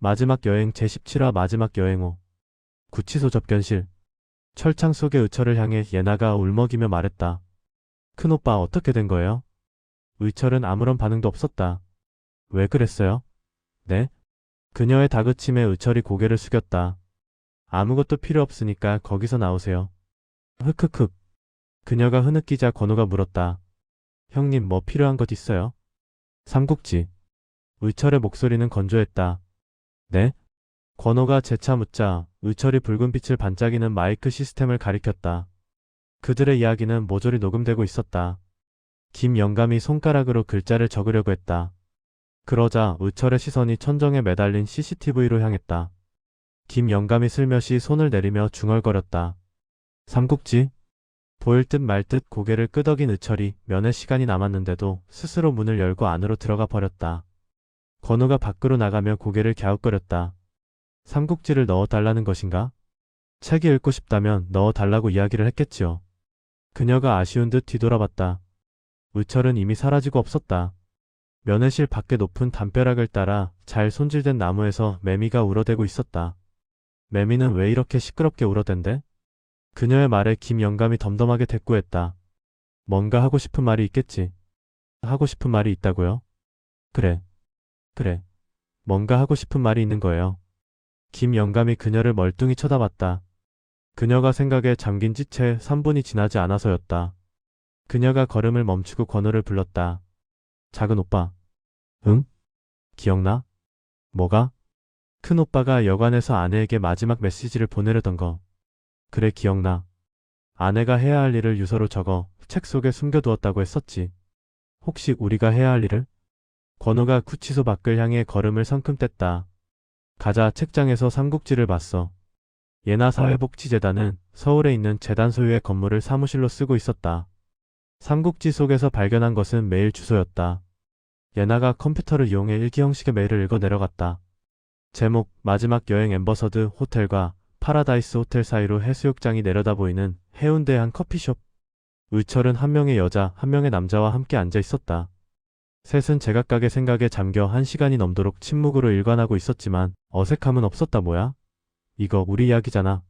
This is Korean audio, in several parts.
마지막 여행 제17화 마지막 여행 후 구치소 접견실. 철창 속의 의철을 향해 예나가 울먹이며 말했다. 큰오빠 어떻게 된 거예요? 의철은 아무런 반응도 없었다. 왜 그랬어요? 네? 그녀의 다그침에 의철이 고개를 숙였다. 아무것도 필요 없으니까 거기서 나오세요. 흑흑흑. 그녀가 흐느끼자 건우가 물었다. 형님 뭐 필요한 것 있어요? 삼국지. 의철의 목소리는 건조했다. 네? 건호가 재차 묻자 의철이 붉은 빛을 반짝이는 마이크 시스템을 가리켰다. 그들의 이야기는 모조리 녹음되고 있었다. 김 영감이 손가락으로 글자를 적으려고 했다. 그러자 의철의 시선이 천정에 매달린 CCTV로 향했다. 김 영감이 슬며시 손을 내리며 중얼거렸다. 삼국지? 보일 듯 말 듯 고개를 끄덕인 의철이 면회 시간이 남았는데도 스스로 문을 열고 안으로 들어가 버렸다. 건우가 밖으로 나가며 고개를 갸웃거렸다. 삼국지를 넣어달라는 것인가? 책이 읽고 싶다면 넣어달라고 이야기를 했겠지요. 그녀가 아쉬운 듯 뒤돌아봤다. 의철은 이미 사라지고 없었다. 면회실 밖에 높은 담벼락을 따라 잘 손질된 나무에서 매미가 울어대고 있었다. 매미는 왜 이렇게 시끄럽게 울어댄대? 그녀의 말에 김 영감이 덤덤하게 대꾸했다. 뭔가 하고 싶은 말이 있겠지. 하고 싶은 말이 있다고요? 그래. 뭔가 하고 싶은 말이 있는 거예요. 김 영감이 그녀를 멀뚱히 쳐다봤다. 그녀가 생각에 잠긴 지 채 3분이 지나지 않아서였다. 그녀가 걸음을 멈추고 건우를 불렀다. 작은 오빠. 응? 기억나? 뭐가? 큰 오빠가 여관에서 아내에게 마지막 메시지를 보내려던 거. 그래 기억나. 아내가 해야 할 일을 유서로 적어 책 속에 숨겨두었다고 했었지. 혹시 우리가 해야 할 일을? 건우가 구치소 밖을 향해 걸음을 성큼 뗐다. 가자 책장에서 삼국지를 봤어. 예나 사회복지재단은 서울에 있는 재단 소유의 건물을 사무실로 쓰고 있었다. 삼국지 속에서 발견한 것은 메일 주소였다. 예나가 컴퓨터를 이용해 일기 형식의 메일을 읽어 내려갔다. 제목 마지막 여행 엠버서드 호텔과 파라다이스 호텔 사이로 해수욕장이 내려다 보이는 해운대의 한 커피숍. 의철은 한 명의 여자, 한 명의 남자와 함께 앉아 있었다. 셋은 제각각의 생각에 잠겨 1시간이 넘도록 침묵으로 일관하고 있었지만 어색함은 없었다 뭐야? 이거 우리 이야기잖아.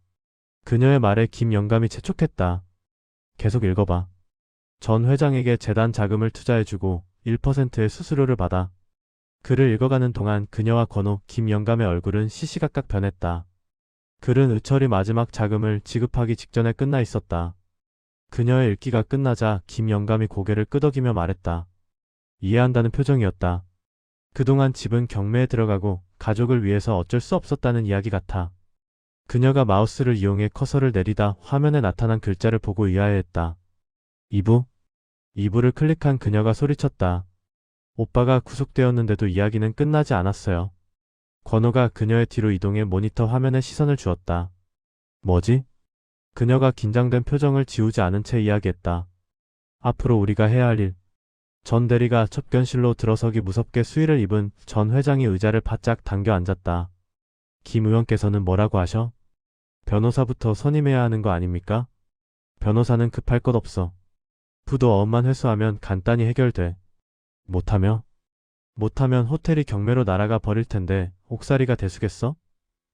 그녀의 말에 김 영감이 재촉했다. 계속 읽어봐. 전 회장에게 재단 자금을 투자해주고 1%의 수수료를 받아. 글을 읽어가는 동안 그녀와 건우, 김 영감의 얼굴은 시시각각 변했다. 글은 의철이 마지막 자금을 지급하기 직전에 끝나 있었다. 그녀의 읽기가 끝나자 김 영감이 고개를 끄덕이며 말했다. 이해한다는 표정이었다. 그동안 집은 경매에 들어가고 가족을 위해서 어쩔 수 없었다는 이야기 같아. 그녀가 마우스를 이용해 커서를 내리다 화면에 나타난 글자를 보고 의아해했다. 2부? 2부를 클릭한 그녀가 소리쳤다. 오빠가 구속되었는데도 이야기는 끝나지 않았어요. 건우가 그녀의 뒤로 이동해 모니터 화면에 시선을 주었다. 뭐지? 그녀가 긴장된 표정을 지우지 않은 채 이야기했다. 앞으로 우리가 해야 할 일. 전 대리가 접견실로 들어서기 무섭게 수의를 입은 전 회장이 의자를 바짝 당겨 앉았다. 김 의원께서는 뭐라고 하셔? 변호사부터 선임해야 하는 거 아닙니까? 변호사는 급할 것 없어. 부도 어음만 회수하면 간단히 해결돼. 못하면 호텔이 경매로 날아가 버릴 텐데 옥살이가 대수겠어?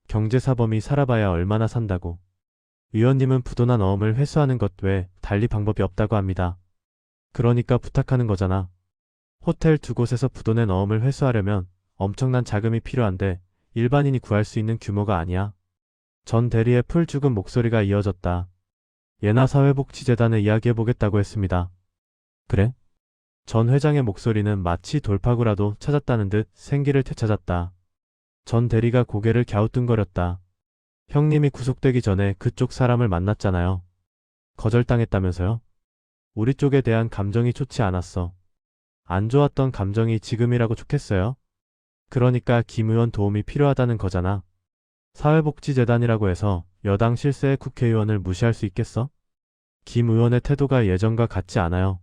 경제사범이 살아봐야 얼마나 산다고. 의원님은 부도난 어음을 회수하는 것 외에 달리 방법이 없다고 합니다. 그러니까 부탁하는 거잖아. 호텔 두 곳에서 부도낸 어음을 회수하려면 엄청난 자금이 필요한데 일반인이 구할 수 있는 규모가 아니야. 전 대리의 풀 죽은 목소리가 이어졌다. 예나 사회복지재단에 이야기해보겠다고 했습니다. 그래? 전 회장의 목소리는 마치 돌파구라도 찾았다는 듯 생기를 되찾았다. 전 대리가 고개를 갸우뚱거렸다. 형님이 구속되기 전에 그쪽 사람을 만났잖아요. 거절당했다면서요? 우리 쪽에 대한 감정이 좋지 않았어. 안 좋았던 감정이 지금이라고 좋겠어요? 그러니까 김 의원 도움이 필요하다는 거잖아. 사회복지재단이라고 해서 여당 실세의 국회의원을 무시할 수 있겠어? 김 의원의 태도가 예전과 같지 않아요.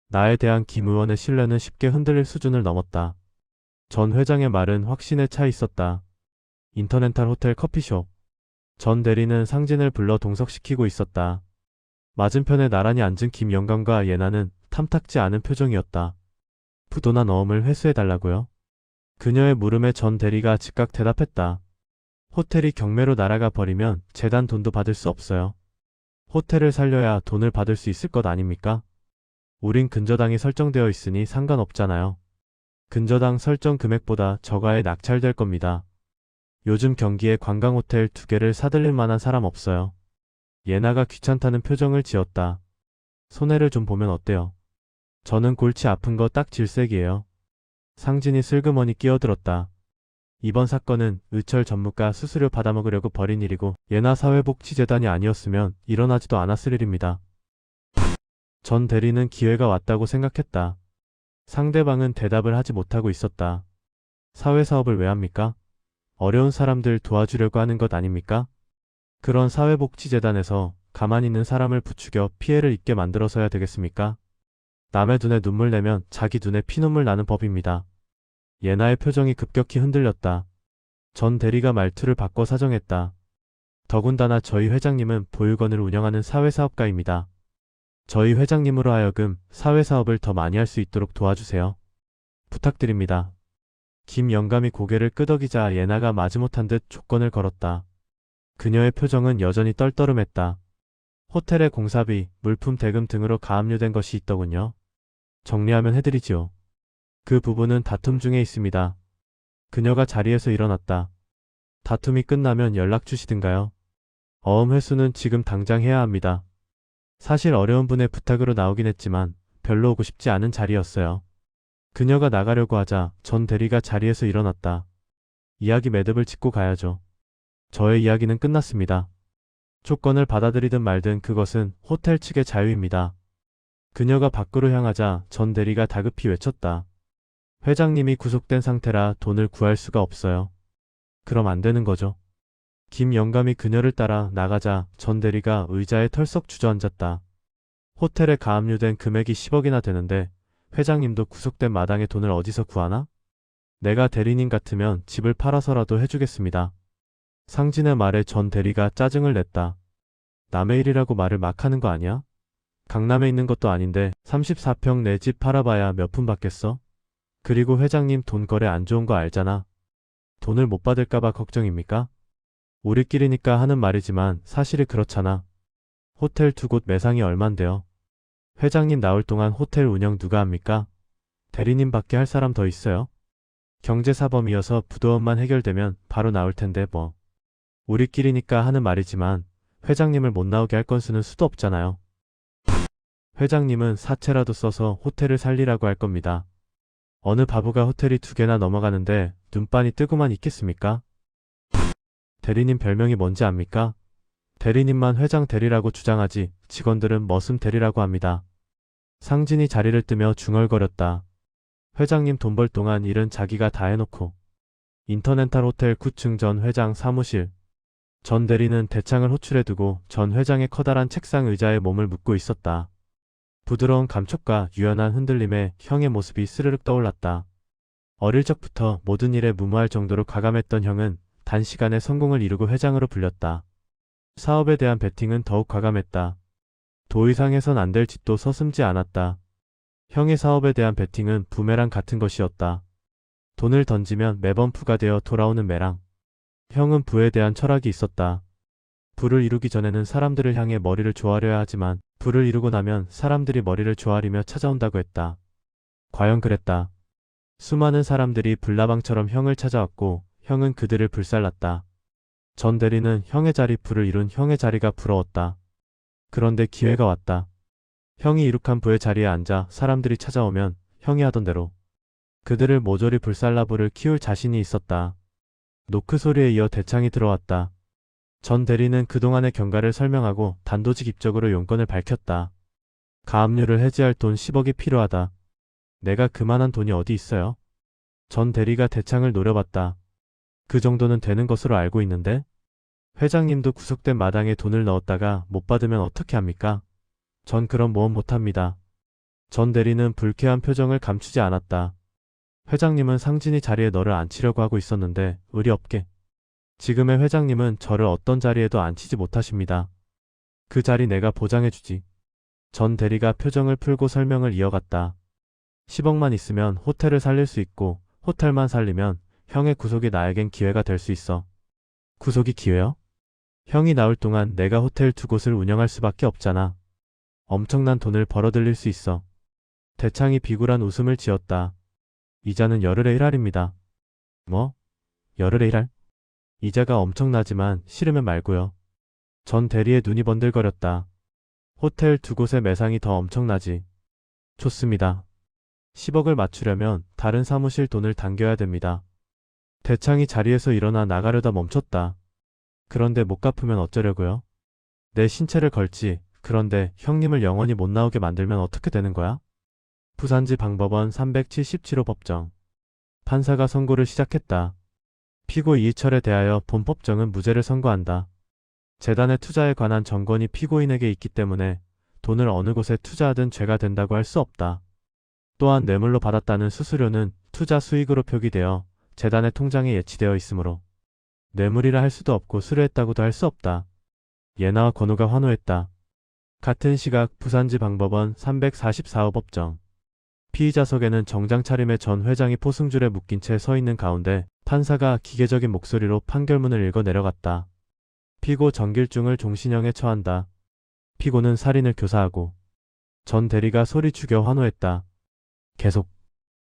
나에 대한 김 의원의 신뢰는 쉽게 흔들릴 수준을 넘었다. 전 회장의 말은 확신에 차 있었다. 인터렌탈 호텔 커피숍. 전 대리는 상진을 불러 동석시키고 있었다. 맞은편에 나란히 앉은 김 영감과 예나는 탐탁지 않은 표정이었다. 부도난 어음을 회수해달라고요? 그녀의 물음에 전 대리가 즉각 대답했다. 호텔이 경매로 날아가 버리면 재단 돈도 받을 수 없어요. 호텔을 살려야 돈을 받을 수 있을 것 아닙니까? 우린 근저당이 설정되어 있으니 상관없잖아요. 근저당 설정 금액보다 저가에 낙찰될 겁니다. 요즘 경기에 관광호텔 2개를 사들릴 만한 사람 없어요. 예나가 귀찮다는 표정을 지었다. 손해를 좀 보면 어때요? 저는 골치 아픈 거 딱 질색이에요. 상진이 슬그머니 끼어들었다. 이번 사건은 의철 전무가 수수료 받아먹으려고 벌인 일이고 예나 사회복지재단이 아니었으면 일어나지도 않았을 일입니다. 전 대리는 기회가 왔다고 생각했다. 상대방은 대답을 하지 못하고 있었다. 사회사업을 왜 합니까? 어려운 사람들 도와주려고 하는 것 아닙니까? 그런 사회복지재단에서 가만히 있는 사람을 부추겨 피해를 입게 만들어서야 되겠습니까? 남의 눈에 눈물 내면 자기 눈에 피눈물 나는 법입니다. 예나의 표정이 급격히 흔들렸다. 전 대리가 말투를 바꿔 사정했다. 더군다나 저희 회장님은 보육원을 운영하는 사회사업가입니다. 저희 회장님으로 하여금 사회사업을 더 많이 할 수 있도록 도와주세요. 부탁드립니다. 김영감이 고개를 끄덕이자 예나가 마지못한 듯 조건을 걸었다. 그녀의 표정은 여전히 떨떠름했다. 호텔의 공사비, 물품 대금 등으로 가압류된 것이 있더군요. 정리하면 해드리지요. 그 부분은 다툼 중에 있습니다. 그녀가 자리에서 일어났다. 다툼이 끝나면 연락 주시든가요. 어음 회수는 지금 당장 해야 합니다. 사실 어려운 분의 부탁으로 나오긴 했지만 별로 오고 싶지 않은 자리였어요. 그녀가 나가려고 하자 전 대리가 자리에서 일어났다. 이야기 매듭을 짓고 가야죠. 저의 이야기는 끝났습니다. 조건을 받아들이든 말든 그것은 호텔 측의 자유입니다. 그녀가 밖으로 향하자 전 대리가 다급히 외쳤다. 회장님이 구속된 상태라 돈을 구할 수가 없어요. 그럼 안 되는 거죠. 김영감이 그녀를 따라 나가자 전 대리가 의자에 털썩 주저앉았다. 호텔에 가압류된 금액이 10억이나 되는데 회장님도 구속된 마당에 돈을 어디서 구하나? 내가 대리님 같으면 집을 팔아서라도 해주겠습니다. 상진의 말에 전 대리가 짜증을 냈다. 남의 일이라고 말을 막 하는 거 아니야? 강남에 있는 것도 아닌데 34평 내 집 팔아봐야 몇 푼 받겠어? 그리고 회장님 돈 거래 안 좋은 거 알잖아. 돈을 못 받을까봐 걱정입니까? 우리끼리니까 하는 말이지만 사실이 그렇잖아. 호텔 2곳 매상이 얼만데요. 회장님 나올 동안 호텔 운영 누가 합니까? 대리님밖에 할 사람 더 있어요? 경제사범이어서 부도원만 해결되면 바로 나올 텐데 뭐. 우리끼리니까 하는 말이지만 회장님을 못 나오게 할 건수는 수도 없잖아요. 회장님은 사채라도 써서 호텔을 살리라고 할 겁니다. 어느 바보가 호텔이 2개나 넘어가는데 눈빤히 뜨고만 있겠습니까? 대리님 별명이 뭔지 압니까? 대리님만 회장 대리라고 주장하지 직원들은 머슴 대리라고 합니다. 상진이 자리를 뜨며 중얼거렸다. 회장님 돈 벌 동안 일은 자기가 다 해놓고. 인터렌탈 호텔 9층 전 회장 사무실. 전 대리는 대창을 호출해두고 전 회장의 커다란 책상 의자에 몸을 묻고 있었다. 부드러운 감촉과 유연한 흔들림에 형의 모습이 스르륵 떠올랐다. 어릴 적부터 모든 일에 무모할 정도로 과감했던 형은 단시간에 성공을 이루고 회장으로 불렸다. 사업에 대한 베팅은 더욱 과감했다. 도 이상 해선 안 될 짓도 서슴지 않았다. 형의 사업에 대한 베팅은 부메랑 같은 것이었다. 돈을 던지면 매번 부가 되어 돌아오는 매랑. 형은 부에 대한 철학이 있었다. 부를 이루기 전에는 사람들을 향해 머리를 조아려야 하지만 부를 이루고 나면 사람들이 머리를 조아리며 찾아온다고 했다. 과연 그랬다. 수많은 사람들이 불나방처럼 형을 찾아왔고 형은 그들을 불살랐다. 전 대리는 형의 자리 부를 이룬 형의 자리가 부러웠다. 그런데 기회가 왔다. 형이 이룩한 부의 자리에 앉아 사람들이 찾아오면 형이 하던 대로 그들을 모조리 불살라 부를 키울 자신이 있었다. 노크 소리에 이어 대창이 들어왔다. 전 대리는 그동안의 경과를 설명하고 단도직입적으로 용건을 밝혔다. 가압류를 해지할 돈 10억이 필요하다. 내가 그만한 돈이 어디 있어요? 전 대리가 대창을 노려봤다. 그 정도는 되는 것으로 알고 있는데? 회장님도 구속된 마당에 돈을 넣었다가 못 받으면 어떻게 합니까? 전 그런 모험 못합니다. 전 대리는 불쾌한 표정을 감추지 않았다. 회장님은 상진이 자리에 너를 앉히려고 하고 있었는데 의리 없게. 지금의 회장님은 저를 어떤 자리에도 앉히지 못하십니다. 그 자리 내가 보장해주지. 전 대리가 표정을 풀고 설명을 이어갔다. 10억만 있으면 호텔을 살릴 수 있고 호텔만 살리면 형의 구속이 나에겐 기회가 될 수 있어. 구속이 기회요? 형이 나올 동안 내가 호텔 두 곳을 운영할 수밖에 없잖아. 엄청난 돈을 벌어들일 수 있어. 대창이 비굴한 웃음을 지었다. 이자는 열흘에 1할입니다. 뭐? 열흘에 1할? 이자가 엄청나지만 싫으면 말고요. 전 대리의 눈이 번들거렸다. 호텔 두 곳의 매상이 더 엄청나지. 좋습니다. 10억을 맞추려면 다른 사무실 돈을 당겨야 됩니다. 대창이 자리에서 일어나 나가려다 멈췄다. 그런데 못 갚으면 어쩌려고요? 내 신체를 걸지. 그런데 형님을 영원히 못 나오게 만들면 어떻게 되는 거야? 부산지 방법원 377호 법정. 판사가 선고를 시작했다. 피고 이희철에 대하여 본 법정은 무죄를 선고한다. 재단의 투자에 관한 정권이 피고인에게 있기 때문에 돈을 어느 곳에 투자하든 죄가 된다고 할 수 없다. 또한 뇌물로 받았다는 수수료는 투자 수익으로 표기되어 재단의 통장에 예치되어 있으므로 뇌물이라 할 수도 없고 수료했다고도 할 수 없다. 예나와 권우가 환호했다. 같은 시각 부산지 방법원 344호 법정. 피의자석에는 정장 차림의 전 회장이 포승줄에 묶인 채 서 있는 가운데 판사가 기계적인 목소리로 판결문을 읽어 내려갔다. 피고 정길중을 종신형에 처한다. 피고는 살인을 교사하고 전 대리가 소리 죽여 환호했다. 계속